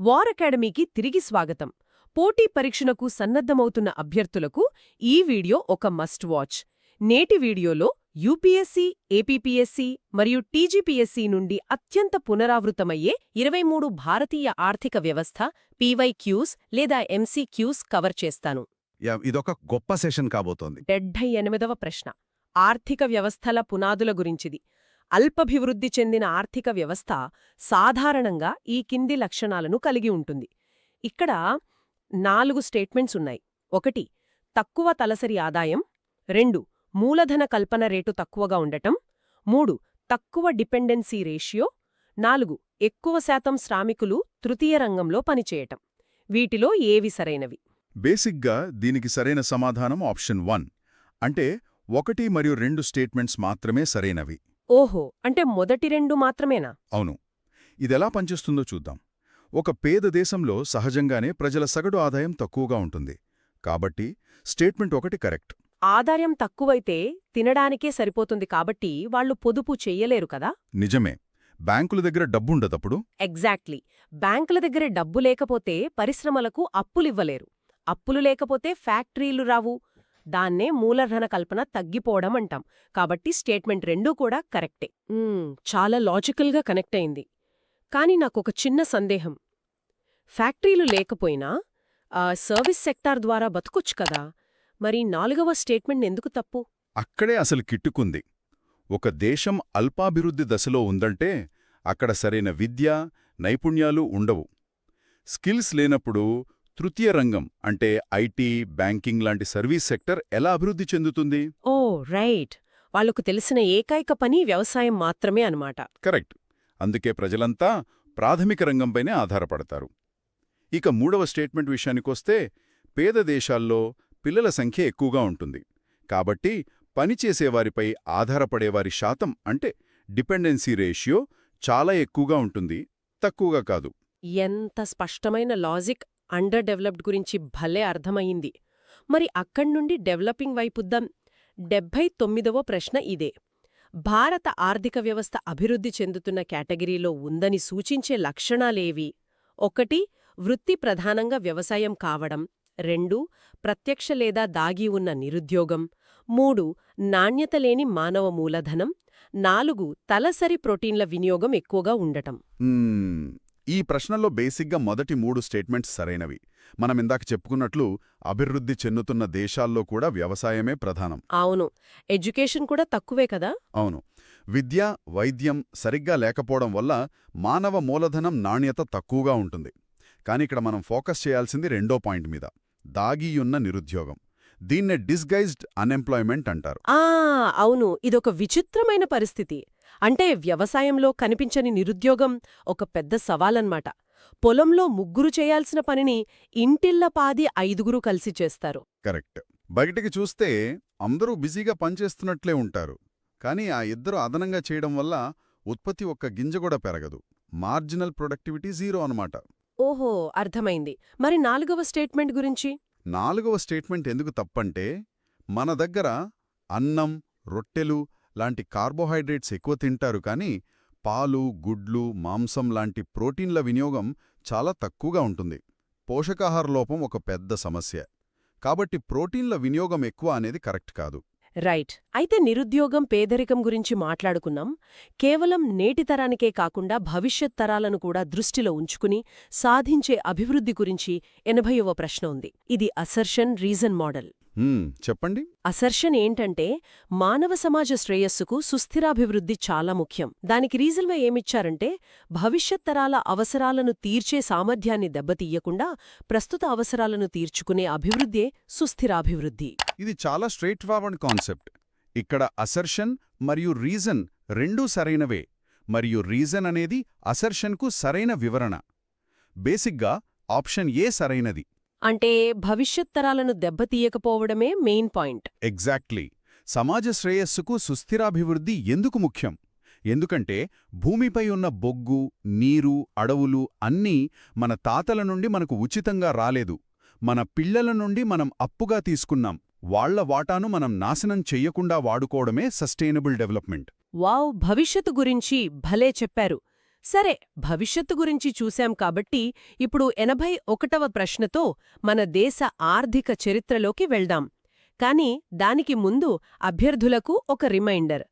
War అకాడమీకి తిరిగి స్వాగతం. పోటీ పరీక్షలకు సన్నద్ధమవుతున్న అభ్యర్థులకు ఈ వీడియో ఒక మస్ట్ వాచ్. నేటి వీడియోలో యూపీఎస్సీ, ఏపీపీఎస్సీ మరియు టీజీపీఎస్సీ నుండి అత్యంత పునరావృతమయ్యే 23 భారతీయ ఆర్థిక వ్యవస్థ పీవైక్యూస్ లేదా ఎంసీక్యూస్ కవర్ చేస్తాను. ఇదొక గొప్ప సెషన్ కాబోతోంది. 78వ ప్రశ్న ఆర్థిక వ్యవస్థల పునాదుల గురించిది. అల్పభివృద్ధి చెందిన ఆర్థిక వ్యవస్థ సాధారణంగా ఈ కింది లక్షణాలను కలిగి ఉంటుంది. ఇక్కడ 4 స్టేట్మెంట్స్ ఉన్నాయి. 1 తక్కువ తలసరి ఆదాయం, 2 మూలధన కల్పన రేటు తక్కువగా ఉండటం, 3 తక్కువ డిపెండెన్సీ రేషియో, 4 ఎక్కువ శాతం శ్రామికులు తృతీయ రంగంలో పనిచేయటం. వీటిలో ఏవి సరైనవి? బేసిక్గా దీనికి సరైన సమాధానం ఆప్షన్ 1. అంటే 1 మరియు 2 స్టేట్మెంట్స్ మాత్రమే సరైనవి. ఓహో, అంటే మొదటి 2 మాత్రమేనా? అవును. ఇదెలా పనిచేస్తుందో చూద్దాం. ఒక పేద దేశంలో సహజంగానే ప్రజల సగటు ఆదాయం తక్కువగా ఉంటుంది. కాబట్టి స్టేట్మెంట్ 1 కరెక్ట్. ఆదాయం తక్కువైతే తినడానికే సరిపోతుంది కాబట్టి వాళ్లు పొదుపు చెయ్యలేరు కదా? నిజమే. బ్యాంకుల దగ్గర డబ్బుండదప్పుడు. ఎగ్జాక్ట్లీ. బ్యాంకుల దగ్గర డబ్బు లేకపోతే పరిశ్రమలకు అప్పులివ్వలేరు. అప్పులు లేకపోతే ఫ్యాక్టరీలు రావు. దాన్నే మూలధన కల్పన తగ్గిపోవడం అంటాం. కాబట్టి స్టేట్మెంట్ 2 కూడా కరెక్టే. చాలా లాజికల్గా కనెక్ట్ అయింది. కాని నాకొక చిన్న సందేహం. ఫ్యాక్టరీలు లేకపోయినా సర్వీస్ సెక్టార్ ద్వారా బతుకొచ్చు కదా? మరి 4వ స్టేట్మెంట్ ఎందుకు తప్పు? అక్కడే అసలు కిట్టుకుంది. ఒక దేశం అల్పాభివృద్ధి దశలో ఉందంటే అక్కడ సరైన విద్య, నైపుణ్యాలు ఉండవు. స్కిల్స్ లేనప్పుడు తృతీయ రంగం అంటే ఐటీ, బ్యాంకింగ్ లాంటి సర్వీస్ సెక్టర్ ఎలా అభివృద్ధి చెందుతుంది? ఓ రైట్. వాళ్లకు తెలిసిన ఏకైక పని వ్యవసాయం మాత్రమే అన్నమాట. కరెక్ట్. అందుకే ప్రజలంతా ప్రాథమిక రంగంపైనే ఆధారపడతారు. ఇక 3వ స్టేట్మెంట్ విషయానికొస్తే పేద దేశాల్లో పిల్లల సంఖ్య ఎక్కువగా ఉంటుంది. కాబట్టి పనిచేసేవారిపై ఆధారపడేవారి శాతం అంటే డిపెండెన్సీ రేషియో చాలా ఎక్కువగా ఉంటుంది, తక్కువగా కాదు. ఎంత స్పష్టమైన లాజిక్! అండర్ డెవలప్డ్ గురించి భలే అర్థమయ్యింది. మరి అక్కడ్నుండి డెవలపింగ్ వైపుద్దాం. 79వ ప్రశ్న ఇదే. భారత ఆర్థిక వ్యవస్థ అభివృద్ధి చెందుతున్న కేటగిరీలో ఉందని సూచించే లక్షణాలేవి? 1 వృత్తి ప్రధానంగా వ్యవసాయం కావడం, 2 ప్రత్యక్ష లేదా దాగి ఉన్న నిరుద్యోగం, 3 నాణ్యత లేని మానవ మూలధనం, 4 తలసరి ప్రోటీన్ల వినియోగం ఎక్కువగా ఉండటం. ఈ ప్రశ్నలో బేసిక్గా మొదటి 3 స్టేట్మెంట్స్ సరైనవి. మనమిందాక చెప్పుకున్నట్లు అభివృద్ధి చెందుతున్న దేశాల్లో కూడా వ్యవసాయమే ప్రధానం. అవును. ఎడ్యుకేషన్ కూడా తక్కువే కదా? అవును. విద్య, వైద్యం సరిగ్గా లేకపోవడం వల్ల మానవ మూలధనం నాణ్యత తక్కువగా ఉంటుంది. కానీ ఇక్కడ మనం ఫోకస్ చేయాల్సింది 2వ పాయింట్ మీద, దాగియున్న నిరుద్యోగం. దీన్నే డిస్గైజ్డ్ అన్ఎంప్లాయ్మెంట్ అంటారు. అవును. ఇదొక విచిత్రమైన పరిస్థితి. అంటే వ్యవసాయంలో కనిపించని నిరుద్యోగం ఒక పెద్ద సవాలన్నమాట. పొలంలో 3 చేయాల్సిన పనిని ఇంటిల్లపాది 5 కలిసి చేస్తారు. కరెక్ట్. బయటికి చూస్తే అందరూ బిజీగా పనిచేస్తున్నట్లే ఉంటారు. కానీ ఆ 2 అదనంగా చేయడం వల్ల ఉత్పత్తి ఒక్క గింజ కూడా పెరగదు. మార్జినల్ ప్రొడక్టివిటీ 0 అనమాట. ఓహో, అర్థమైంది. మరి 4వ స్టేట్మెంట్ గురించి? 4వ స్టేట్మెంట్ ఎందుకు తప్పంటే మన దగ్గర అన్నం, రొట్టెలు లాంటి కార్బోహైడ్రేట్స్ ఎక్కువ తింటారు, కానీ పాలు, గుడ్లు, మాంసం లాంటి ప్రోటీన్ల వినియోగం చాలా తక్కువగా ఉంటుంది. పోషకాహార లోపం ఒక పెద్ద సమస్య. కాబట్టి ప్రోటీన్ల వినియోగం ఎక్కువ అనేది కరెక్ట్ కాదు. రైట్. అయితే నిరుద్యోగం, పేదరికం గురించి మాట్లాడుకున్నాం. కేవలం నేటి తరానికే కాకుండా భవిష్యత్ తరాలను కూడా దృష్టిలో ఉంచుకుని సాధించే అభివృద్ధి గురించి 80వ ప్రశ్న ఉంది. ఇది అసర్షన్ రీజన్ మోడల్. చెప్పండి. అసర్షన్ ఏంటంటే మానవ సమాజ శ్రేయస్సుకు సుస్థిరాభివృద్ధి చాలా ముఖ్యం. దానికి రీజన్గా ఏమిచ్చారంటే భవిష్యత్ తరాల అవసరాలను తీర్చే సామర్థ్యాన్ని దెబ్బతీయకుండా ప్రస్తుత అవసరాలను తీర్చుకునే అభివృద్ధే సుస్థిరాభివృద్ధి. ఇది చాలా స్ట్రెయిట్ ఫార్వర్డ్ కాన్సెప్ట్. ఇక్కడ అసర్షన్ మరియు రీజన్ రెండూ సరైనవే, మరియు రీజన్ అనేది అసర్షన్కు సరైన వివరణ. బేసిక్గా ఆప్షన్ ఏ సరైనది. అంటే భవిష్యత్ తరాలను దెబ్బతీయకపోవడమే మెయిన్ పాయింట్. ఎగ్జాక్ట్లీ. సమాజ శ్రేయస్సుకు సుస్థిరాభివృద్ధి ఎందుకు ముఖ్యం? ఎందుకంటే భూమిపై ఉన్న బొగ్గు, నీరు, అడవులు అన్నీ మన తాతల నుండి మనకు ఉచితంగా రాలేదు. మన పిల్లల నుండి మనం అప్పుగా తీసుకున్నాం. వాళ్ల వాటాను మనం నాశనం చెయ్యకుండా వాడుకోవడమే సస్టైనబుల్ డెవలప్మెంట్. వావ్! భవిష్యత్తు గురించి భలే చెప్పారు. సరే, భవిష్యత్తు గురించి చూశాం కాబట్టి ఇప్పుడు 81వ ప్రశ్నతో మన దేశ ఆర్థిక చరిత్రలోకి వెళ్దాం. కానీ దానికి ముందు అభ్యర్థులకు ఒక రిమైండర్.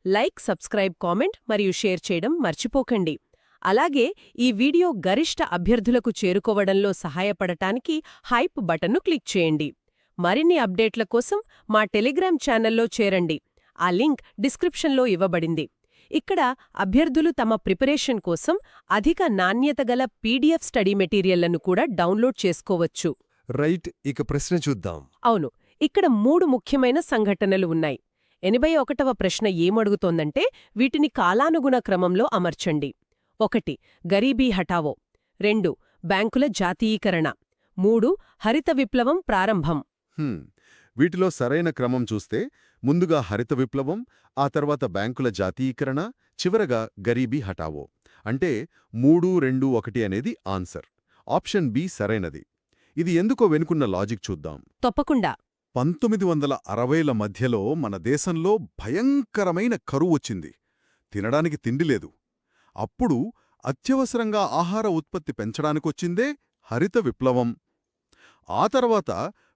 లైక్, సబ్స్క్రైబ్, కామెంట్ మరియు షేర్ చేయడం మర్చిపోకండి. అలాగే ఈ వీడియో గరిష్ట అభ్యర్థులకు చేరుకోవడంలో సహాయపడటానికి హైప్ బటన్ను క్లిక్ చేయండి. మరిన్ని అప్డేట్ల కోసం మా టెలిగ్రామ్ ఛానల్లో చేరండి. ఆ లింక్ డిస్క్రిప్షన్లో ఇవ్వబడింది. ఇక్కడ అభ్యర్థులు తమ ప్రిపరేషన్ కోసం అధిక నాణ్యతగల పీడీఎఫ్ స్టడీ మెటీరియల్లను కూడా డౌన్లోడ్ చేసుకోవచ్చు. రైట్, ఇక ప్రశ్న చూద్దాం. అవును, ఇక్కడ 3 ముఖ్యమైన సంఘటనలు ఉన్నాయి. 81వ ప్రశ్న ఏమడుగుతోందంటే వీటిని కాలానుగుణ క్రమంలో అమర్చండి. 1. గరీబీ హఠావో. 2. బ్యాంకుల జాతీయీకరణ. 3. హరిత విప్లవం ప్రారంభం. వీటిలో సరైన క్రమం చూస్తే ముందుగా హరిత విప్లవం, ఆ తర్వాత బ్యాంకుల జాతీయీకరణ, చివరగా గరీబీ హఠావో. అంటే 3, 2, 1 అనేది ఆన్సర్. ఆప్షన్ బి సరైనది. ఇది ఎందుకో వెనుకున్న లాజిక్ చూద్దాం. తప్పకుండా. 1960ల మధ్యలో మన దేశంలో భయంకరమైన కరువు వచ్చింది. తినడానికి తిండి లేదు. అప్పుడు అత్యవసరంగా ఆహార ఉత్పత్తి పెంచడానికొచ్చిందే హరిత విప్లవం. ఆ తర్వాత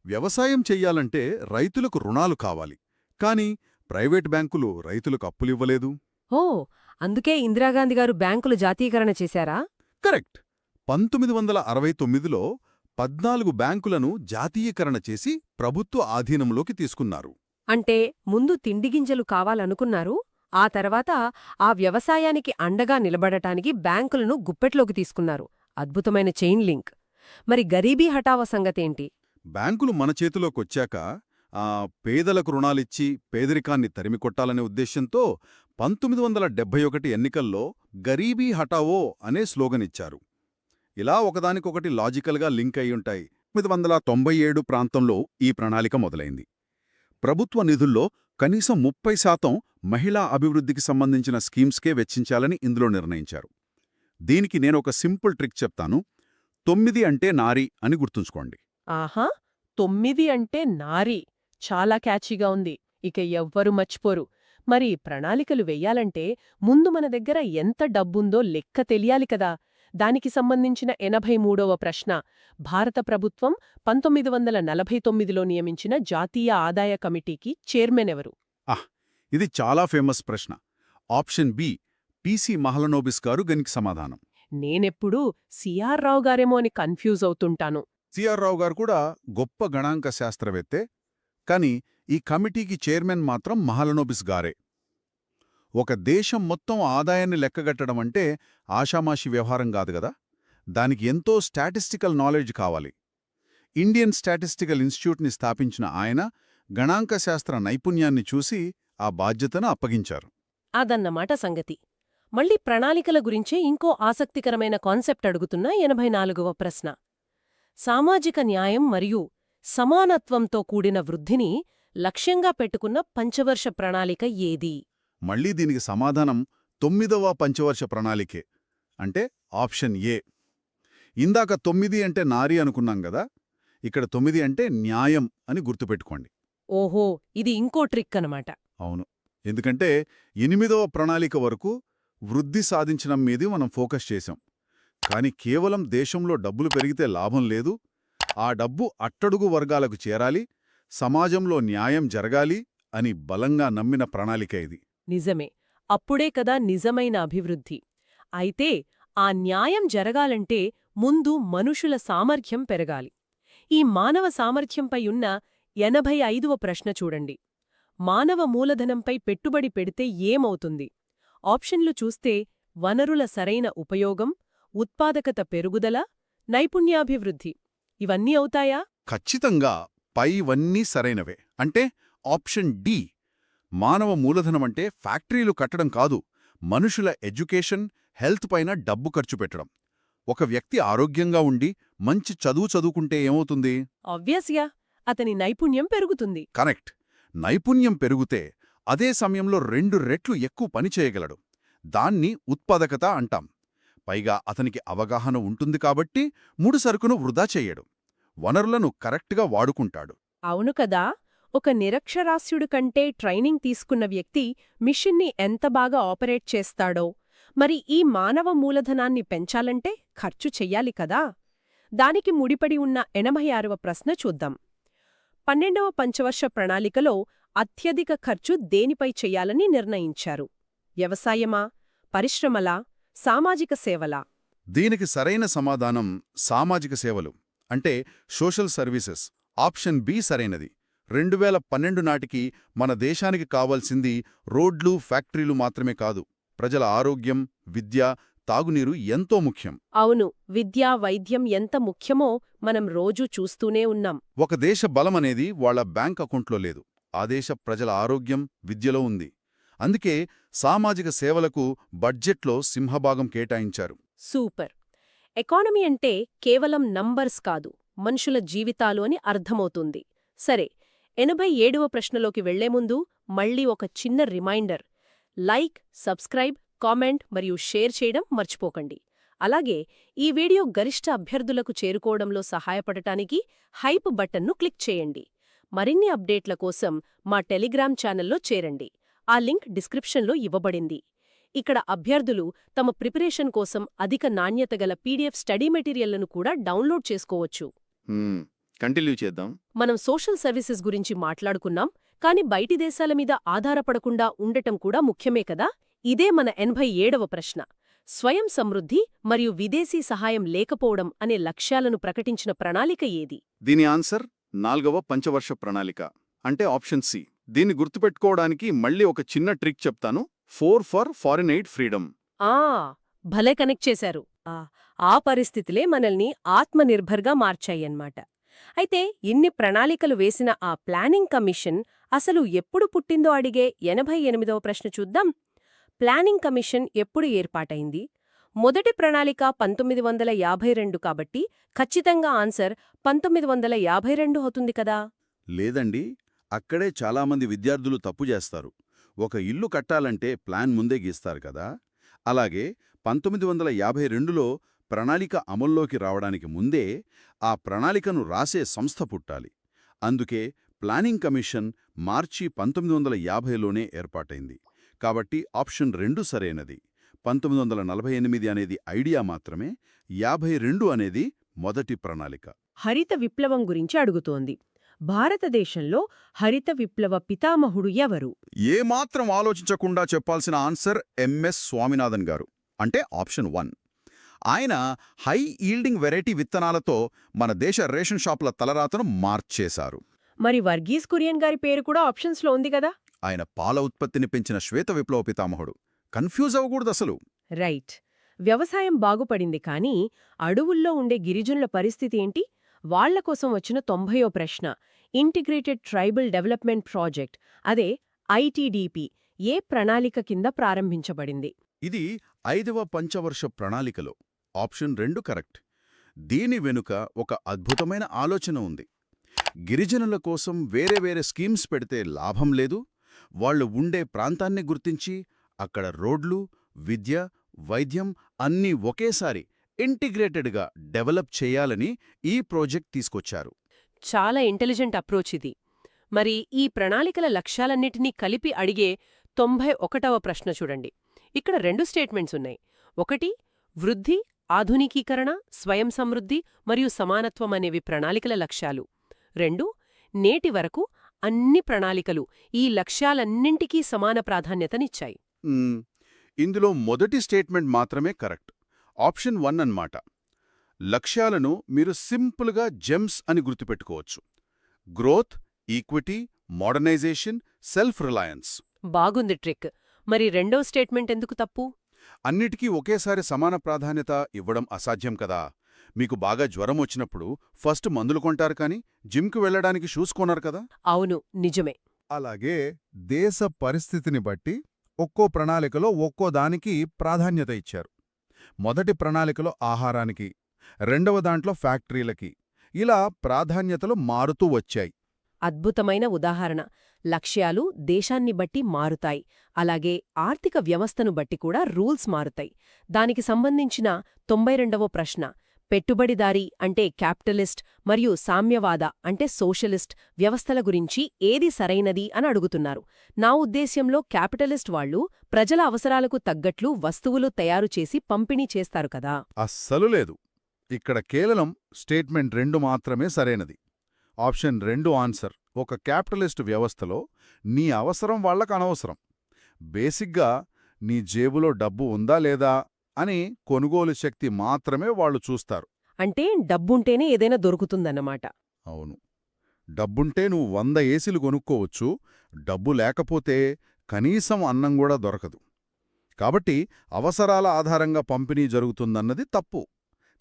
వ్యవసాయం చెయ్యాలంటే రైతులకు రుణాలు కావాలి. కాని ప్రైవేట్ బ్యాంకులు రైతులకు అప్పులివ్వలేదు. ఓ, అందుకే ఇందిరాగాంధీ గారు బ్యాంకుల జాతీయకరణ చేశారా? కరెక్ట్. 1969లో 14 బ్యాంకులను జాతీయకరణ చేసి ప్రభుత్వ ఆధీనంలోకి తీసుకున్నారు. అంటే ముందు తిండిగింజలు కావాలనుకున్నారు, ఆ తర్వాత ఆ వ్యవసాయానికి అండగా నిలబడటానికి బ్యాంకులను గుప్పెట్లోకి తీసుకున్నారు. అద్భుతమైన చైన్ లింక్. మరి గరీబీ హఠావో సంగతేంటి? బ్యాంకులు మన చేతిలోకొచ్చాక పేదలకు రుణాలిచ్చి పేదరికాన్ని తరిమికొట్టాలనే ఉద్దేశంతో 1971 ఎన్నికల్లో గరీబీ హఠావో అనే స్లోగన్ ఇచ్చారు. ఇలా ఒకదానికొకటి లాజికల్గా లింక్ అయ్యుంటాయి. 1997 ప్రాంతంలో ఈ ప్రణాళిక మొదలైంది. ప్రభుత్వ నిధుల్లో కనీసం 30% మహిళా అభివృద్ధికి సంబంధించిన స్కీమ్స్కే వెచ్చించాలని ఇందులో నిర్ణయించారు. దీనికి నేనొక సింపుల్ ట్రిక్ చెప్తాను. 9 అంటే నారి అని గుర్తుంచుకోండి. ఆహా, 9 అంటే నారి. చాలా క్యాచీగా ఉంది. ఇక ఎవ్వరూ మర్చిపోరు. మరి ప్రణాళికలు వెయ్యాలంటే ముందు మన దగ్గర ఎంత డబ్బుందో లెక్క తెలియాలి కదా. దానికి సంబంధించిన 83వ ప్రశ్న. భారత ప్రభుత్వం 1949లో నియమించిన జాతీయ ఆదాయ కమిటీకి చైర్మన్ ఎవరు? ఇది చాలా ఫేమస్ ప్రశ్న. Option B పి.సి. మహలనోబిస్ గారు దీనికి సమాధానం. నేనెప్పుడూ సిఆర్ రావు గారేమో అని కన్ఫ్యూజ్ అవుతుంటాను. సిఆర్ రావు గారు కూడా గొప్ప గణాంక శాస్త్రవేత్తే, కాని ఈ కమిటీకి చైర్మన్ మాత్రం మహలనోబిస్ గారే. ఒక దేశం మొత్తం ఆదాయాన్ని లెక్కగట్టడం అంటే ఆషామాషి వ్యవహారం కాదు గదా. దానికి ఎంతో స్టాటిస్టికల్ నాలెడ్జ్ కావాలి. ఇండియన్ స్టాటిస్టికల్ ఇన్స్టిట్యూట్ని స్థాపించిన ఆయన గణాంక శాస్త్ర నైపుణ్యాన్ని చూసి ఆ బాధ్యతను అప్పగించారు. అదన్నమాట సంగతి. మళ్ళీ ప్రణాళికల గురించే ఇంకో ఆసక్తికరమైన కాన్సెప్ట్ అడుగుతున్న 84వ ప్రశ్న. సామాజిక న్యాయం మరియు సమానత్వంతో కూడిన వృద్ధిని లక్ష్యంగా పెట్టుకున్న పంచవర్ష ప్రణాళిక ఏది? మళ్లీ దీనికి సమాధానం 9వ పంచవర్ష ప్రణాళికే. అంటే ఆప్షన్ ఏ. ఇందాక 9 అంటే నారి అనుకున్నాం గదా, ఇక్కడ 9 అంటే న్యాయం అని గుర్తుపెట్టుకోండి. ఓహో, ఇది ఇంకో ట్రిక్ అనమాట. అవును, ఎందుకంటే 8వ ప్రణాళిక వరకు వృద్ధి సాధించడం మీది మనం ఫోకస్ చేశాం. కాని కేవలం దేశంలో డబ్బులు పెరిగితే లాభం లేదు. ఆ డబ్బు అట్టడుగు వర్గాలకు చేరాలి, సమాజంలో న్యాయం జరగాలి అని బలంగా నమ్మిన ప్రణాళిక ఇది. నిజమే, అప్పుడే కదా నిజమైన అభివృద్ధి. అయితే ఆ న్యాయం జరగాలంటే ముందు మనుషుల సామర్థ్యం పెరగాలి. ఈ మానవ సామర్థ్యంపై ఉన్న 85వ ప్రశ్న చూడండి. మానవ మూలధనంపై పెట్టుబడి పెడితే ఏమవుతుంది? ఆప్షన్లు చూస్తే వనరుల సరైన ఉపయోగం, ఉత్పాదకత పెరుగుదల, నైపుణ్యాభివృద్ధి ఇవన్నీ అవుతాయా? ఖచ్చితంగా పైవన్నీ సరైనవే. అంటే ఆప్షన్ డి. మానవ మూలధనమంటే ఫ్యాక్టరీలు కట్టడం కాదు, మనుషుల ఎడ్యుకేషన్, హెల్త్ పైన డబ్బు ఖర్చు పెట్టడం. ఒక వ్యక్తి ఆరోగ్యంగా ఉండి మంచి చదువు చదువుకుంటే ఏమవుతుంది? ఆబ్వియస్గా అతని నైపుణ్యం పెరుగుతుంది. కరెక్ట్. నైపుణ్యం పెరుగుతే అదే సమయంలో 2 రెట్లు ఎక్కువ పని చేయగలడు. దాన్ని ఉత్పాదకత అంటాం. పైగా అతనికి అవగాహన ఉంటుంది కాబట్టి ముడిసరుకును వృధా చెయ్యడు, వనరులను కరెక్ట్గా వాడుకుంటాడు. అవును కదా. ఒక నిరక్షరాస్యుడి కంటే ట్రైనింగ్ తీసుకున్న వ్యక్తి మిషన్ని ఎంత బాగా ఆపరేట్ చేస్తాడో, మరి ఈ మానవ మూలధనాన్ని పెంచాలంటే ఖర్చు చెయ్యాలి కదా. దానికి ముడిపడి ఉన్న 86వ ప్రశ్న చూద్దాం. 12వ పంచవర్ష ప్రణాళికలో అత్యధిక ఖర్చు దేనిపై చెయ్యాలని నిర్ణయించారు? వ్యవసాయమా, పరిశ్రమలా, సామాజిక సేవలా? దీనికి సరైన సమాధానం సామాజిక సేవలు, అంటే సోషల్ సర్వీసెస్. ఆప్షన్ బి సరైనది. 2012 నాటికి మన దేశానికి కావాల్సింది రోడ్లు, ఫ్యాక్టరీలు మాత్రమే కాదు, ప్రజల ఆరోగ్యం, విద్య, తాగునీరు ఎంతో ముఖ్యం. అవును, విద్యా, వైద్యం ఎంత ముఖ్యమో మనం రోజూ చూస్తూనే ఉన్నాం. ఒక దేశ బలమనేది వాళ్ల బ్యాంక్ అకౌంట్లో లేదు, ఆ దేశ ప్రజల ఆరోగ్యం, విద్యలో ఉంది. అందుకే సామాజిక సేవలకు బడ్జెట్లో సింహభాగం కేటాయించారు. సూపర్. ఎకానమీ అంటే కేవలం నంబర్స్ కాదు, మనుషుల జీవితాలు అని అర్థమవుతుంది. సరే, 87వ ప్రశ్నలోకి వెళ్లే ముందు మళ్ళీ ఒక చిన్న రిమైండర్. లైక్, సబ్స్క్రైబ్, కామెంట్ మరియు షేర్ చేయడం మర్చిపోకండి. అలాగే ఈ వీడియో గరిష్ట అభ్యర్థులకు చేరుకోవడంలో సహాయపడటానికి హైప్ బటన్ను క్లిక్ చేయండి. మరిన్ని అప్డేట్ల కోసం మా టెలిగ్రామ్ ఛానల్లో చేరండి. ఆ లింక్ డిస్క్రిప్షన్లో ఇవ్వబడింది. ఇక్కడ అభ్యర్థులు తమ ప్రిపరేషన్ కోసం అధిక నాణ్యత గల పీడీఎఫ్ స్టడీ మెటీరియల్లను కూడా డౌన్లోడ్ చేసుకోవచ్చు. కంటిన్యూ చేద్దాం. మనం సోషల్ సర్వీసెస్ గురించి మాట్లాడుకున్నాం, కానీ బయటి దేశాల మీద ఆధారపడకుండా ఉండటం కూడా ముఖ్యమే కదా. ఇదే మన 87వ ప్రశ్న. స్వయం సమృద్ధి మరియు విదేశీ సహాయం లేకపోవడం అనే లక్ష్యాలను ప్రకటించిన ప్రణాళిక ఏది? దీని ఆన్సర్ 4వ పంచవర్ష ప్రణాళిక, అంటే ఆప్షన్ సి. దీన్ని గుర్తుపెట్టుకోవడానికి మళ్ళీ ఒక చిన్న ట్రిక్ చెప్తాను. 4 ఫర్ ఫారిన్ ఎయిడ్ ఫ్రీడమ్. భలే కనెక్ట్ చేశారు. ఆ పరిస్థితులే మనల్ని ఆత్మనిర్భర్గా మార్చాయన్నమాట. అయితే ఇన్ని ప్రణాళికలు వేసిన ఆ ప్లానింగ్ కమిషన్ అసలు ఎప్పుడు పుట్టిందో అడిగే 88వ ప్రశ్న చూద్దాం. ప్లానింగ్ కమిషన్ ఎప్పుడు ఏర్పాటైంది? మొదటి ప్రణాళిక 1952 కాబట్టి ఖచ్చితంగా ఆన్సర్ 1952 అవుతుంది కదా. లేదండి, అక్కడే చాలామంది విద్యార్థులు తప్పు చేస్తారు. ఒక ఇల్లు కట్టాలంటే ప్లాన్ ముందే గీస్తారు కదా. అలాగే 1952లో ప్రణాళిక అమల్లోకి రావడానికి ముందే ఆ ప్రణాళికను రాసే సంస్థ పుట్టాలి. అందుకే ప్లానింగ్ కమిషన్ మార్చి 1950లోనే ఏర్పాటైంది. కాబట్టి ఆప్షన్ 2 సరైనది. 1948 అనేది ఐడియా మాత్రమే, 52 అనేది మొదటి ప్రణాళిక. హరిత విప్లవం గురించి అడుగుతోంది. భారతదేశంలో హరిత విప్లవ పితామహుడు ఎవరు? ఏమాత్రం ఆలోచించకుండా చెప్పాల్సిన ఆన్సర్ ఎంఎస్ స్వామినాథన్ గారు, అంటే ఆప్షన్ 1. ఆయన హై ఈల్డింగ్ వెరైటీ విత్తనాలతో మన దేశ రేషన్ షాపుల తలరాతను మార్చేశారు. మరి వర్గీస్ కురియన్ గారి పేరు కూడా ఆప్షన్స్లో ఉంది కదా. ఆయన పాల ఉత్పత్తిని పెంచిన శ్వేత విప్లవ పితామహుడు. కన్ఫ్యూజ్ అవ్వకూడదు అసలు. రైట్. వ్యవసాయం బాగుపడింది, కానీ అడవుల్లో ఉండే గిరిజనుల పరిస్థితి ఏంటి? వాళ్ల కోసం వచ్చిన 90వ ప్రశ్న. ఇంటిగ్రేటెడ్ ట్రైబల్ డెవలప్మెంట్ ప్రాజెక్ట్, అదే ఐటీడీపీ, ఏ ప్రణాళిక కింద ప్రారంభించబడింది? ఇది 5వ పంచవర్ష ప్రణాళికలో. Option 2 correct. దీని వెనుక ఒక అద్భుతమైన ఆలోచన ఉంది. గిరిజనుల కోసం వేరే వేరే స్కీమ్స్ పెడితే లాభం లేదు. వాళ్లు ఉండే ప్రాంతాన్ని గుర్తించి అక్కడ రోడ్లు, విద్య, వైద్యం అన్నీ ఒకేసారి ఇంటిగ్రేటెడ్గా డెవలప్ చేయాలని ఈ ప్రాజెక్ట్ తీసుకొచ్చారు. చాలా ఇంటెలిజెంట్ అప్రోచ్ ఇది. మరి ఈ ప్రణాళికల లక్ష్యాలన్నిటినీ కలిపి అడిగే 91వ ప్రశ్న చూడండి. ఇక్కడ 2 స్టేట్మెంట్స్ ఉన్నాయి. ఒకటి, వృద్ధి, ఆధునికీకరణ, స్వయం సమృద్ధి మరియు సమానత్వం అనేవి ప్రణాళికల లక్ష్యాలు. 2, నేటి వరకు అన్ని ప్రణాళికలు ఈ లక్ష్యాలన్నింటికీ సమాన ప్రాధాన్యతనిచ్చాయి. ఇందులో మొదటి స్టేట్మెంట్ మాత్రమే కరెక్ట్. ఆప్షన్ 1 అన్నమాట. లక్ష్యాలను మీరు సింపుల్గా జెమ్స్ అని గుర్తుపెట్టుకోవచ్చు. Growth, equity, modernisation, self reliance. బాగుంది ట్రిక్. మరి రెండో స్టేట్మెంట్ ఎందుకు తప్పు? అన్నిటికీ ఒకేసారి సమాన ప్రాధాన్యత ఇవ్వడం అసాధ్యం కదా. మీకు బాగా జ్వరం వచ్చినప్పుడు ఫస్ట్ మందులు కొంటారు కానీ జిమ్కి వెళ్లడానికి షూస్ కొన్నారు కదా. అవును, నిజమే. అలాగే దేశ పరిస్థితిని బట్టి ఒక్కో ప్రణాళికలో ఒక్కో దానికి ప్రాధాన్యత ఇచ్చారు. మొదటి ప్రణాళికలో ఆహారానికి, రెండవ దాంట్లో ఫ్యాక్టరీలకి, ఇలా ప్రాధాన్యతలు మారుతూ వచ్చాయి. అద్భుతమైన ఉదాహరణ. లక్ష్యాలు దేశాన్ని బట్టి మారుతాయి, అలాగే ఆర్థిక వ్యవస్థను బట్టి కూడా రూల్స్ మారుతాయి. దానికి సంబంధించిన 92వ ప్రశ్న. పెట్టుబడిదారీ అంటే క్యాపిటలిస్ట్ మరియు సామ్యవాద అంటే సోషలిస్ట్ వ్యవస్థల గురించి ఏది సరైనది అని అడుగుతున్నారు. నా ఉద్దేశ్యంలో క్యాపిటలిస్ట్ వాళ్ళు ప్రజల అవసరాలకు తగ్గట్లు వస్తువులు తయారు చేసి పంపిణీ చేస్తారు కదా. అస్సలు లేదు. ఇక్కడ కేవలం స్టేట్మెంట్ 2 మాత్రమే సరైనది. Option 2 answer. ఒక క్యాపిటలిస్ట్ వ్యవస్థలో నీ అవసరం వాళ్లకు అనవసరం. బేసిక్గా నీ జేబులో డబ్బు ఉందా లేదా అని కొనుగోలు శక్తి మాత్రమే వాళ్ళు చూస్తారు. అంటే డబ్బుంటేనే ఏదైనా దొరుకుతుందన్నమాట. అవును. డబ్బుంటే నువ్వు 100 ఏసీలు కొనుక్కోవచ్చు, డబ్బు లేకపోతే కనీసం అన్నం కూడా దొరకదు. కాబట్టి అవసరాల ఆధారంగా పంపిణీ జరుగుతుందన్నది తప్పు.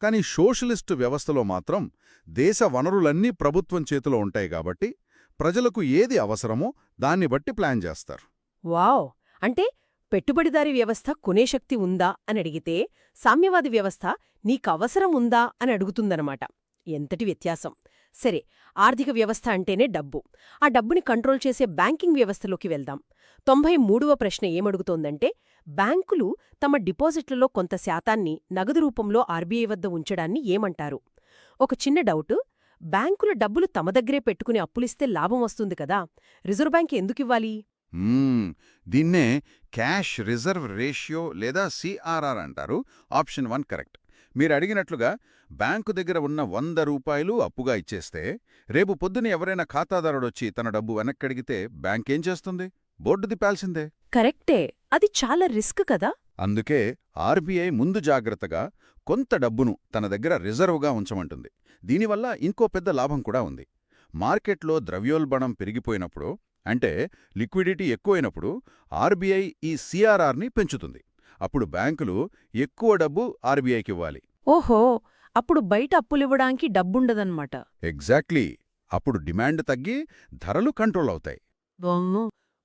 కాని సోషలిస్టు వ్యవస్థలో మాత్రం దేశ వనరులన్నీ ప్రభుత్వం చేతిలో ఉంటాయి కాబట్టి ప్రజలకు ఏది అవసరమో దాన్ని బట్టి ప్లాన్ చేస్తారు. వావ్! అంటే పెట్టుబడిదారీ వ్యవస్థ కొనే శక్తి ఉందా అని అడిగితే సామ్యవాది వ్యవస్థ నీకవసరం ఉందా అని అడుగుతుందన్నమాట. ఎంతటి వ్యత్యాసం! సరే, ఆర్థిక వ్యవస్థ అంటేనే డబ్బు. ఆ డబ్బుని కంట్రోల్ చేసే బ్యాంకింగ్ వ్యవస్థలోకి వెళ్దాం. 93వ ప్రశ్న ఏమడుగుతోందంటే, బ్యాంకులు తమ డిపాజిట్లలో కొంత శాతాన్ని నగదు రూపంలో ఆర్బీఐ వద్ద ఉంచడాన్ని ఏమంటారు? ఒక చిన్న డౌటు, బ్యాంకుల డబ్బులు తమ దగ్గరే పెట్టుకుని అప్పులిస్తే లాభం వస్తుంది కదా, రిజర్వ్ బ్యాంక్ ఎందుకివ్వాలి? దీన్నే క్యాష్ రిజర్వ్ రేషియో లేదా సిఆర్ఆర్ అంటారు. Option 1 correct. మీరు అడిగినట్లుగా బ్యాంకు దగ్గర ఉన్న 100 రూపాయలు అప్పుగా ఇచ్చేస్తే రేపు పొద్దున ఎవరైనా ఖాతాదారుడొచ్చి తన డబ్బు వెనక్కడిగితే బ్యాంకేం చేస్తుంది? బోర్డు తిప్పాల్సిందే. కరెక్టే. అది చాలా రిస్క్ కదా. అందుకే ఆర్బీఐ ముందు జాగ్రత్తగా కొంత డబ్బును తన దగ్గర రిజర్వ్గా ఉంచమంటుంది. దీనివల్ల ఇంకో పెద్ద లాభం కూడా ఉంది. మార్కెట్లో ద్రవ్యోల్బణం పెరిగిపోయినప్పుడు, అంటే లిక్విడిటీ ఎక్కువైనప్పుడు ఆర్బీఐ ఈ సిఆర్ఆర్ని పెంచుతుంది. అప్పుడు బ్యాంకులు ఎక్కువ డబ్బు ఆర్బీఐకివ్వాలి. ఓహో, అప్పుడు బయట అప్పులివ్వడానికి డబ్బుండదన్నమాట. ఎగ్జాక్ట్లీ. అప్పుడు డిమాండ్ తగ్గి ధరలు కంట్రోల్ అవుతాయి.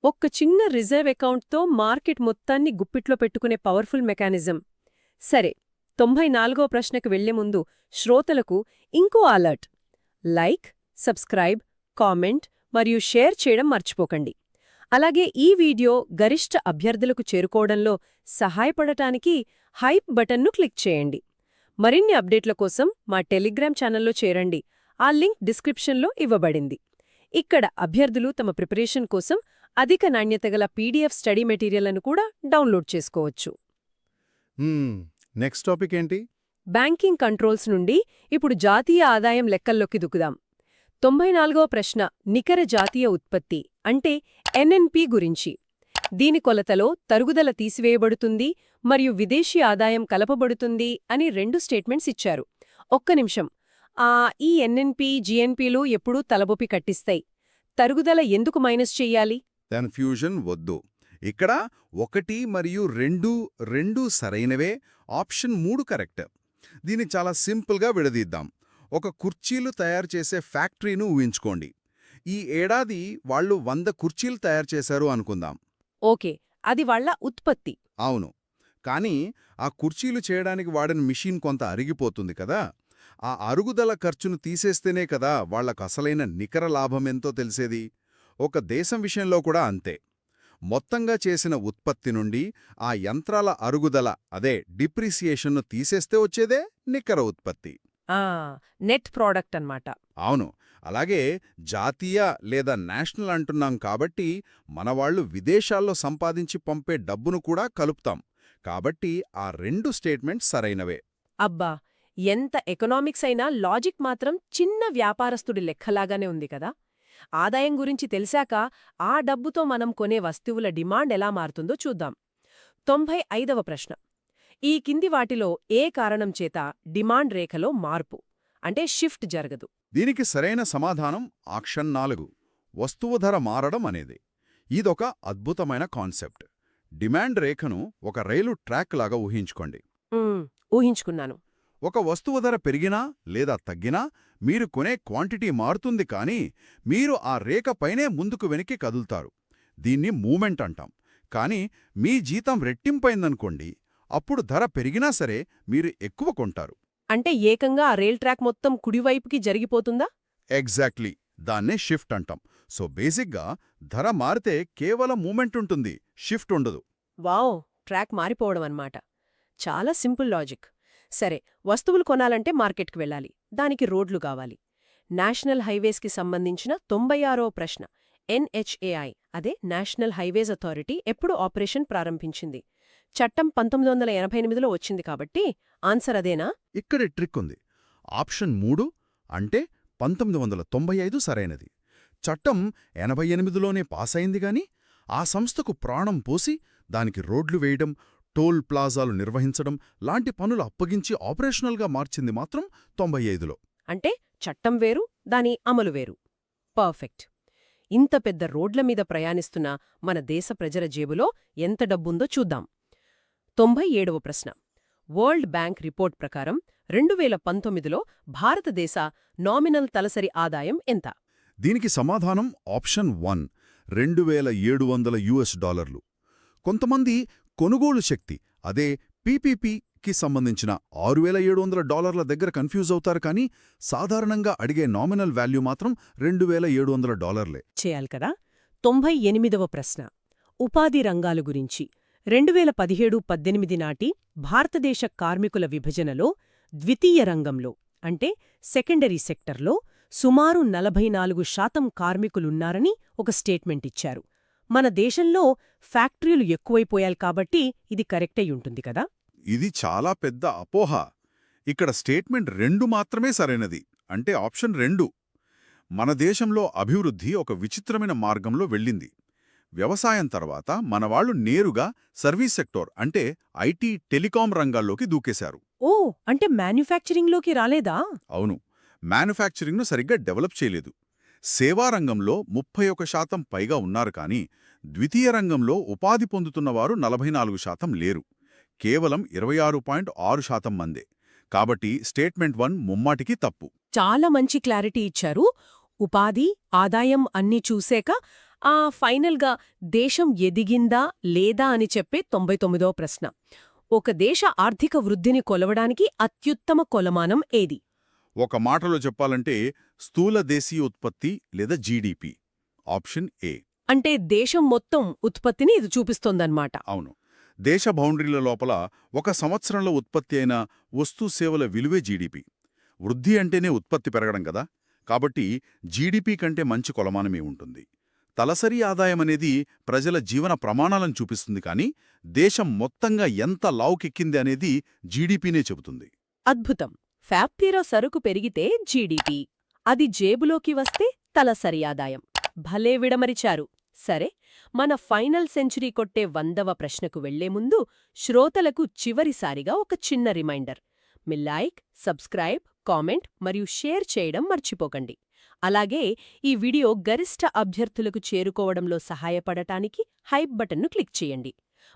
ఒక్క చిన్న రిజర్వ్ అకౌంట్తో మార్కెట్ మొత్తాన్ని గుప్పిట్లో పెట్టుకునే పవర్ఫుల్ మెకానిజం. సరే, 94వ ప్రశ్నకు వెళ్లే ముందు శ్రోతలకు ఇంకో అలర్ట్. లైక్, సబ్స్క్రైబ్, కామెంట్ మరియు షేర్ చేయడం మర్చిపోకండి. అలాగే ఈ వీడియో గరిష్ట అభ్యర్థులకు చేరుకోవడంలో సహాయపడటానికి హైప్ బటన్ను క్లిక్ చేయండి. మరిన్ని అప్డేట్ల కోసం మా టెలిగ్రామ్ ఛానల్లో చేరండి. ఆ లింక్ డిస్క్రిప్షన్లో ఇవ్వబడింది. ఇక్కడ అభ్యర్థులు తమ ప్రిపరేషన్ కోసం అధిక నాణ్యత గల పీడీఎఫ్ స్టడీ మెటీరియల్లను కూడా డౌన్లోడ్ చేసుకోవచ్చు. నెక్స్ట్ టాపిక్ ఏంటి? బ్యాంకింగ్ కంట్రోల్స్ నుండి ఇప్పుడు జాతీయ ఆదాయం లెక్కల్లోకి దుకుదాం. 94వ ప్రశ్న నికర జాతీయ ఉత్పత్తి అంటే ఎన్ఎన్పి గురించి. దీని కొలతలో తరుగుదల తీసివేయబడుతుంది మరియు విదేశీ ఆదాయం కలపబడుతుంది అని 2 స్టేట్మెంట్స్ ఇచ్చారు. ఒక్క నిమిషం, ఈ ఎన్ఎన్పి, జిఎన్పిలు ఎప్పుడూ తలబొప్పి కట్టిస్తాయి. తరుగుదల ఎందుకు మైనస్ చెయ్యాలి? కన్ఫ్యూజన్ వద్దు. ఇక్కడ 1 మరియు 2 సరైనవే. Option 3 correct. దీన్ని చాలా సింపుల్గా విడదీద్దాం. ఒక కుర్చీలు తయారు చేసే ఫ్యాక్టరీను ఊహించుకోండి. ఈ ఏడాది వాళ్ళు 100 కుర్చీలు తయారు చేశారు అనుకుందాం. ఓకే, అది వాళ్ళ ఉత్పత్తి. అవును. కానీ ఆ కుర్చీలు చేయడానికి వాడిన మిషన్ కొంత అరిగిపోతుంది కదా. ఆ అరుగుదల ఖర్చును తీసేస్తేనే కదా వాళ్లకు అసలైన నికర లాభమెంతో తెలిసేది. ఒక దేశం విషయంలో కూడా అంతే. మొత్తంగా చేసిన ఉత్పత్తి నుండి ఆ యంత్రాల అరుగుదల, అదే డిప్రిసియేషన్ను తీసేస్తే వచ్చేదే నికర ఉత్పత్తి. నెట్ ప్రోడక్ట్ అన్నమాట. అవును. అలాగే జాతీయ లేదా నేషనల్ అంటున్నాం కాబట్టి మనవాళ్లు విదేశాల్లో సంపాదించి పంపే డబ్బును కూడా కలుపుతాం. కాబట్టి ఆ 2 స్టేట్మెంట్స్ సరైనవే. అబ్బా, ఎంత ఎకనామిక్స్ అయినా లాజిక్ మాత్రం చిన్న వ్యాపారస్తుడి లెక్కలాగానే ఉంది కదా. ఆదాయం గురించి తెలిసాక ఆ డబ్బుతో మనం కొనే వస్తువుల డిమాండ్ ఎలా మారుతుందో చూద్దాం. 95వ ప్రశ్న. ఈ కింది వాటిలో ఏ కారణం చేత డిమాండ్ రేఖలో మార్పు అంటే షిఫ్ట్ జరగదు? దీనికి సరైన సమాధానం ఆప్షన్ 4, వస్తువు ధర మారడం అనేది. ఇదొక అద్భుతమైన కాన్సెప్ట్. డిమాండ్ రేఖను ఒక రైలు ట్రాక్ లాగా ఊహించుకోండి. ఊహించుకున్నాను. ఒక వస్తువు ధర పెరిగినా లేదా తగ్గినా మీరు కొనే క్వాంటిటీ మారుతుంది, కానీ మీరు ఆ రేఖ పైనే ముందుకు వెనక్కి కదులుతారు. దీన్ని మూమెంట్ అంటాం. కానీ మీ జీతం రెట్టింపైందనుకోండి, అప్పుడు ధర పెరిగినా సరే మీరు ఎక్కువ కొంటారు. అంటే ఏకంగా ఆ రైల్ ట్రాక్ మొత్తం కుడివైపుకి జరిగిపోతుందా? ఎగ్జాక్ట్లీ. దాన్నే షిఫ్ట్ అంటాం. సో బేసిక్గా ధర మారితే కేవలం మూమెంట్ ఉంటుంది, షిఫ్ట్ ఉండదు. వావ్, ట్రాక్ మారిపోవడం అన్నమాట. చాలా సింపుల్ లాజిక్. సరే, వస్తువులు కొనాలంటే మార్కెట్కి వెళ్ళాలి. దానికి రోడ్లు కావాలి. నేషనల్ హైవేస్కి సంబంధించిన 96వ ప్రశ్న. NHAI అదే నేషనల్ హైవేస్ అథారిటీ ఎప్పుడు ఆపరేషన్ ప్రారంభించింది? చట్టం 1988లో వచ్చింది కాబట్టి ఆన్సర్ అదేనా? ఇక్కడే ట్రిక్ ఉంది. ఆప్షన్ 3 అంటే 1995 సరైనది. చట్టం 88లోనే పాసైంది గాని ఆ సంస్థకు ప్రాణం పోసి దానికి రోడ్లు వేయడం, టోల్ ప్లాజాలు నిర్వహించడం లాంటి పనులు అప్పగించి ఆపరేషనల్గా మార్చింది మాత్రం 95లో. అంటే చట్టం వేరు, దాని అమలు వేరు. పర్ఫెక్ట్. ఇంత పెద్ద రోడ్ల మీద ప్రయాణిస్తున్న మన దేశ ప్రజల జేబులో ఎంత డబ్బుందో చూద్దాం. 97వ ప్రశ్న. వరల్డ్ బ్యాంక్ రిపోర్ట్ ప్రకారం 2019లో భారతదేశ నామినల్ తలసరి ఆదాయం ఎంత? దీనికి సమాధానం ఆప్షన్ 1, $2,700. కొంతమంది కొనుగోలు శక్తి అదే పీపీపీకి సంబంధించిన $6,700 దగ్గర కన్ఫ్యూజ్ అవుతారు కానీ సాధారణంగా అడిగే నామినల్ వాల్యూ మాత్రం $2,700. చేయాలి కదా. 98వ ప్రశ్న. ఉపాధి రంగాలు గురించి 2017-18 నాటి భారతదేశ కార్మికుల విభజనలో ద్వితీయ రంగంలో అంటే సెకండరీ సెక్టర్లో సుమారు 44% కార్మికులున్నారని ఒక స్టేట్మెంట్ ఇచ్చారు. మన దేశంలో ఫ్యాక్టరీలు ఎక్కువైపోయాయి కాబట్టి ఇది కరెక్టయ్యుంటుంది కదా. ఇది చాలా పెద్ద అపోహ. ఇక్కడ స్టేట్మెంట్ 2 మాత్రమే సరైనది, అంటే ఆప్షన్ 2. మన దేశంలో అభివృద్ధి ఒక విచిత్రమైన మార్గంలో వెళ్ళింది. వ్యవసాయం తర్వాత మనవాళ్లు నేరుగా సర్వీస్ సెక్టార్ అంటే ఐటీ, టెలికాం రంగాల్లోకి దూకేశారు. ఓ, అంటే మ్యానుఫ్యాక్చరింగ్లోకి రాలేదా? అవును, మ్యానుఫ్యాక్చరింగ్ను సరిగ్గా డెవలప్ చేయలేదు. సేవారంగంలో 31% పైగా ఉన్నారు కానీ ద్వితీయ రంగంలో ఉపాధి పొందుతున్నవారు 44% లేరు. కేవలం 26.6% మందే. కాబట్టి స్టేట్మెంట్ 1 ముమ్మాటికి తప్పు. చాలా మంచి క్లారిటీ ఇచ్చారు. ఉపాధి, ఆదాయం అన్నీ చూశాక ఫైనల్గా దేశం ఎదిగిందా లేదా అని చెప్పే 99వ ప్రశ్న. ఒక దేశ ఆర్థిక వృద్ధిని కొలవడానికి అత్యుత్తమ కొలమానం ఏది? ఒక మాటలో చెప్పాలంటే స్థూల దేశీయ ఉత్పత్తి లేదా జీడీపీ. Option A. అంటే దేశం మొత్తం ఉత్పత్తిని ఇది చూపిస్తోందన్నమాట. అవును. దేశ బౌండరీల లోపల ఒక సంవత్సరంలో ఉత్పత్తి అయిన వస్తు సేవల విలువే జీడీపీ. వృద్ధి అంటేనే ఉత్పత్తి పెరగడం కదా, కాబట్టి జీడీపీ కంటే మంచి కొలమానమే ఉంటుంది. తలసరి ఆదాయమనేది ప్రజల జీవన ప్రమాణాలను చూపిస్తుంది కానీ దేశం మొత్తంగా ఎంత లావుకెక్కింది అనేది జీడీపీనే చెబుతుంది. అద్భుతం. ఫ్యాక్టరీలో సరుకు పెరిగితే జీడీపీ, అది జేబులోకి వస్తే తలసరి ఆదాయం. భలే విడమరిచారు. సరే, మన ఫైనల్ సెంచరీ కొట్టే 100వ ప్రశ్నకు వెళ్లే ముందు శ్రోతలకు చివరిసారిగా ఒక చిన్న రిమైండర్. మీ లైక్, సబ్స్క్రైబ్, కామెంట్ మరియు షేర్ చేయడం మర్చిపోకండి. అలాగే ఈ వీడియో గరిష్ట అభ్యర్థులకు చేరుకోవడంలో సహాయపడటానికి హైప్ బటన్ను క్లిక్ చేయండి.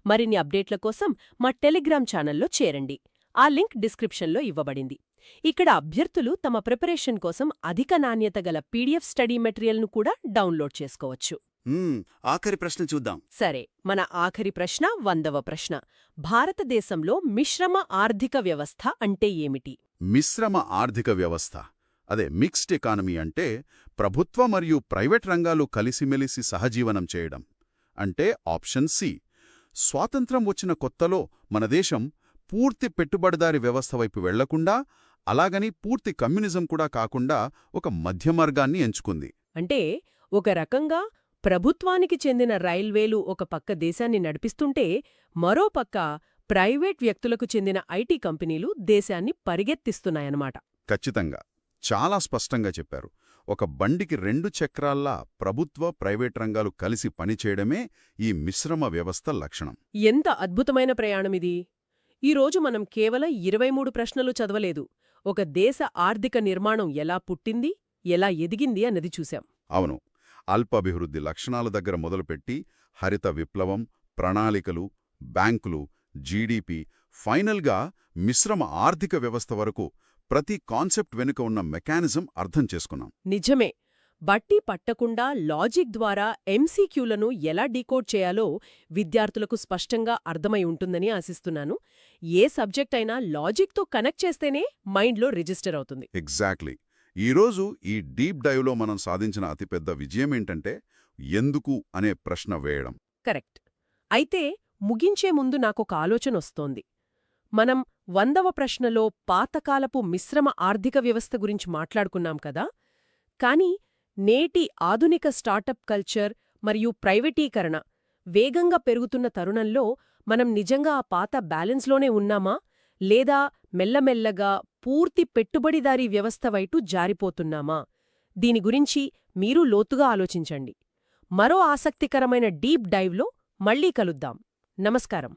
మరిన్ని అప్డేట్ల కోసం మా టెలిగ్రామ్ ఛానల్లో చేరండి. ఆ లింక్ డిస్క్రిప్షన్లో ఇవ్వబడింది. ఇక్కడ అభ్యర్థులు తమ ప్రిపరేషన్ కోసం అధిక నాణ్యత గల పీడీఎఫ్ స్టడీ మెటీరియల్ను కూడా డౌన్లోడ్ చేసుకోవచ్చు. ఆఖరి ప్రశ్న చూద్దాం. సరే, మన ఆఖరి ప్రశ్న 100వ ప్రశ్న. భారతదేశంలో మిశ్రమ ఆర్థిక వ్యవస్థ అంటే ఏమిటి? మిశ్రమ ఆర్థిక వ్యవస్థ అదే మిక్స్డ్ ఎకానమీ అంటే ప్రభుత్వ మరియు ప్రైవేట్ రంగాలు కలిసిమెలిసి సహజీవనం చేయడం. అంటే ఆప్షన్ సి. స్వాతంత్రం వచ్చిన కొత్తలో మన దేశం పూర్తి పెట్టుబడిదారి వ్యవస్థ వైపు వెళ్లకుండా, అలాగని పూర్తి కమ్యూనిజం కూడా కాకుండా ఒక మధ్యమార్గాన్ని ఎంచుకుంది. అంటే ఒక రకంగా ప్రభుత్వానికి చెందిన రైల్వేలు ఒక పక్క దేశాన్ని నడిపిస్తుంటే, మరో పక్క ప్రైవేట్ వ్యక్తులకు చెందిన ఐటీ కంపెనీలు దేశాన్ని పరిగెత్తిస్తున్నాయన్నమాట. ఖచ్చితంగా. చాలా స్పష్టంగా చెప్పారు. ఒక బండికి 2 చక్రాల్లా ప్రభుత్వ, ప్రైవేట్ రంగాలు కలిసి పనిచేయడమే ఈ మిశ్రమ వ్యవస్థ లక్షణం. ఎంత అద్భుతమైన ప్రయాణమిది! ఈరోజు మనం కేవలం 23 ప్రశ్నలు చదవలేదు. ఒక దేశ ఆర్థిక నిర్మాణం ఎలా పుట్టింది, ఎలా ఎదిగింది అన్నది చూశాం. అవును. అల్పాభివృద్ధి లక్షణాల దగ్గర మొదలుపెట్టి హరిత విప్లవం, ప్రణాళికలు, బ్యాంకులు, జీడీపీ, ఫైనల్గా మిశ్రమ ఆర్థిక వ్యవస్థ వరకు ప్రతి కాన్సెప్ట్ వెనుక ఉన్న మెకానిజం అర్థం చేసుకున్నాం. నిజమే. బట్టి పట్టకుండా లాజిక్ ద్వారా ఎంసీక్యూలను ఎలా డీకోడ్ చేయాలో విద్యార్థులకు స్పష్టంగా అర్థమై ఉంటుందని ఆశిస్తున్నాను. ఏ సబ్జెక్ట్ అయినా లాజిక్తో కనెక్ట్ చేస్తేనే మైండ్లో రిజిస్టర్ అవుతుంది. ఎగ్జాక్ట్లీ. ఈరోజు ఈ డీప్ డైవ్లో మనం సాధించిన అతిపెద్ద విజయమేంటంటే ఎందుకు అనే ప్రశ్న వేయడం. కరెక్ట్. అయితే ముగించే ముందు నాకొక ఆలోచనొస్తోంది. మనం 100వ ప్రశ్నలో పాతకాలపు మిశ్రమ ఆర్థిక వ్యవస్థ గురించి మాట్లాడుకున్నాం కదా, కానీ నేటి ఆధునిక స్టార్టప్ కల్చర్ మరియు ప్రైవేటీకరణ వేగంగా పెరుగుతున్న తరుణంలో మనం నిజంగా ఆ పాత బ్యాలెన్స్లోనే ఉన్నామా లేదా మెల్లమెల్లగా పూర్తి పెట్టుబడిదారీ వ్యవస్థ వైపు జారిపోతున్నామా? దీని గురించి మీరు లోతుగా ఆలోచించండి. మరో ఆసక్తికరమైన డీప్ డైవ్లో మళ్ళీ కలుద్దాం. నమస్కారం.